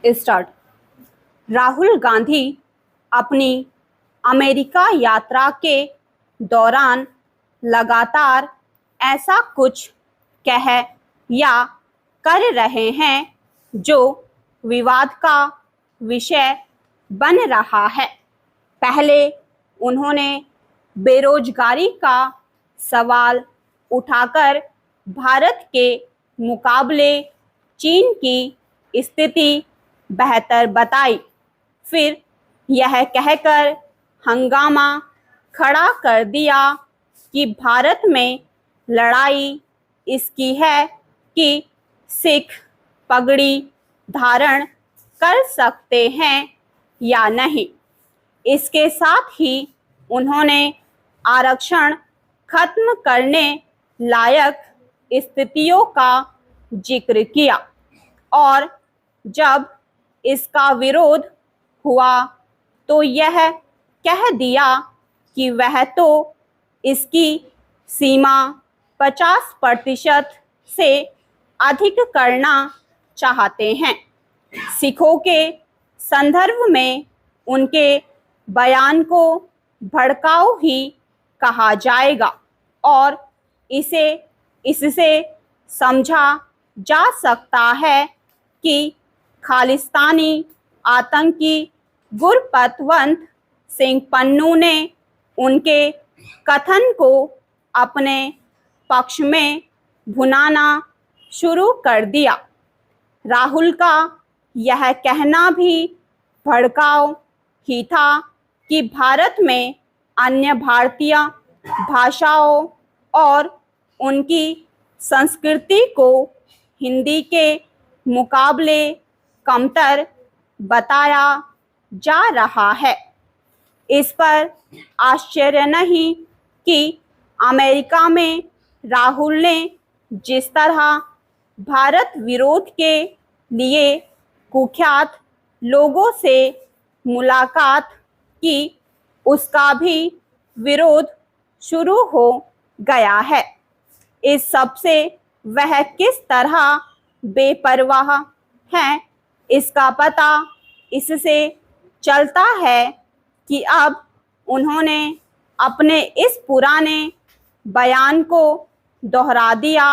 Start. Rahul Gandhi अपनी America यात्रा के दौरान लगातार ऐसा कुछ कह या कर रहे हैं जो विवाद का विषय बन रहा है। पहले उन्होंने बेरोजगारी का सवाल उठाकर भारत के मुकाबले चीन की स्थिति बेहतर बताई। फिर यह कहकर हंगामा खड़ा कर दिया कि भारत में लड़ाई इसकी है कि सिख पगड़ी धारण कर सकते हैं या नहीं। इसके साथ ही उन्होंने आरक्षण खत्म करने लायक स्थितियों का जिक्र किया और जब इसका विरोध हुआ तो यह कह दिया कि वह तो इसकी सीमा 50% से अधिक करना चाहते हैं। सिखों के संदर्भ में उनके बयान को भड़काऊ ही कहा जाएगा और इससे समझा जा सकता है कि खालिस्तानी आतंकी गुरपतवंत सिंह पन्नू ने उनके कथन को अपने पक्ष में भुनाना शुरू कर दिया। राहुल का यह कहना भी भड़काऊ ही था कि भारत में अन्य भारतीय भाषाओं और उनकी संस्कृति को हिंदी के मुकाबले कमतर बताया जा रहा है। इस पर आश्चर्य नहीं कि अमेरिका में राहुल ने जिस तरह भारत विरोध के लिए कुख्यात लोगों से मुलाकात की, उसका भी विरोध शुरू हो गया है। इस सब से वह किस तरह बेपरवाह हैं, इसका पता इससे चलता है कि अब उन्होंने अपने इस पुराने बयान को दोहरा दिया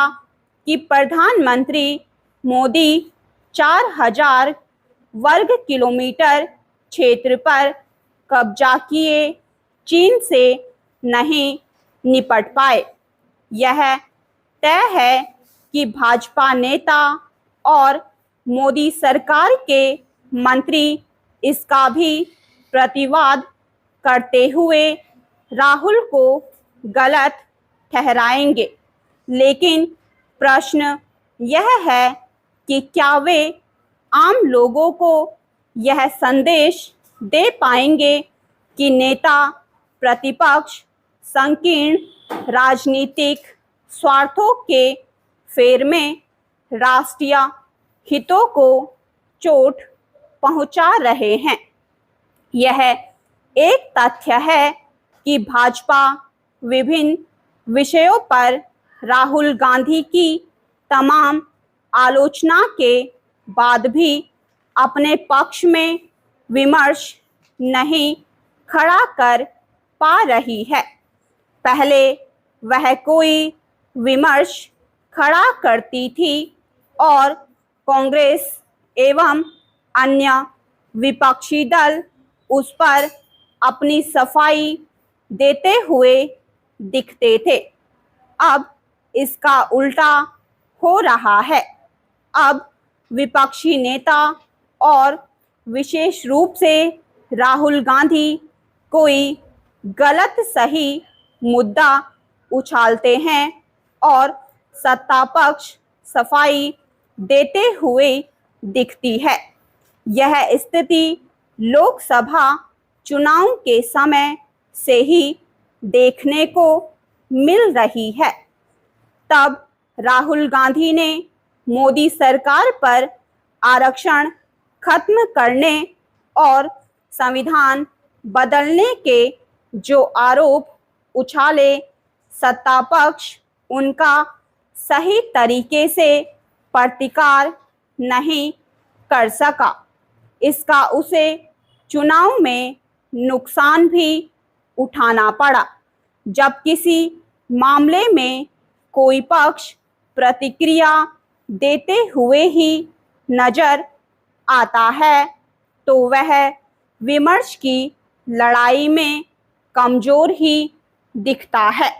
कि प्रधानमंत्री मोदी 4000 वर्ग किलोमीटर क्षेत्र पर कब्जा किए चीन से नहीं निपट पाए। यह तय है कि भाजपा नेता और मोदी सरकार के मंत्री इसका भी प्रतिवाद करते हुए राहुल को गलत ठहराएंगे। लेकिन प्रश्न यह है कि क्या वे आम लोगों को यह संदेश दे पाएंगे कि नेता प्रतिपक्ष संकीर्ण राजनीतिक स्वार्थों के फेर में राष्ट्रीय हितों को चोट पहुंचा रहे हैं। यह एक तथ्य है कि भाजपा विभिन्न विषयों पर राहुल गांधी की तमाम आलोचना के बाद भी अपने पक्ष में विमर्श नहीं खड़ा कर पा रही है। पहले वह कोई विमर्श खड़ा करती थी और कांग्रेस एवं अन्य विपक्षी दल उस पर अपनी सफाई देते हुए दिखते थे। अब इसका उल्टा हो रहा है। अब विपक्षी नेता और विशेष रूप से राहुल गांधी कोई गलत सही मुद्दा उछालते हैं और सत्ता पक्ष सफाई देते हुए दिखती है। यह स्थिति लोकसभा चुनाव के समय से ही देखने को मिल रही है। तब राहुल गांधी ने मोदी सरकार पर आरक्षण खत्म करने और संविधान बदलने के जो आरोप उछाले, सत्ता पक्ष उनका सही तरीके से प्रतिकार नहीं कर सका। इसका उसे चुनाव में नुकसान भी उठाना पड़ा। जब किसी मामले में कोई पक्ष प्रतिक्रिया देते हुए ही नजर आता है तो वह विमर्श की लड़ाई में कमजोर ही दिखता है।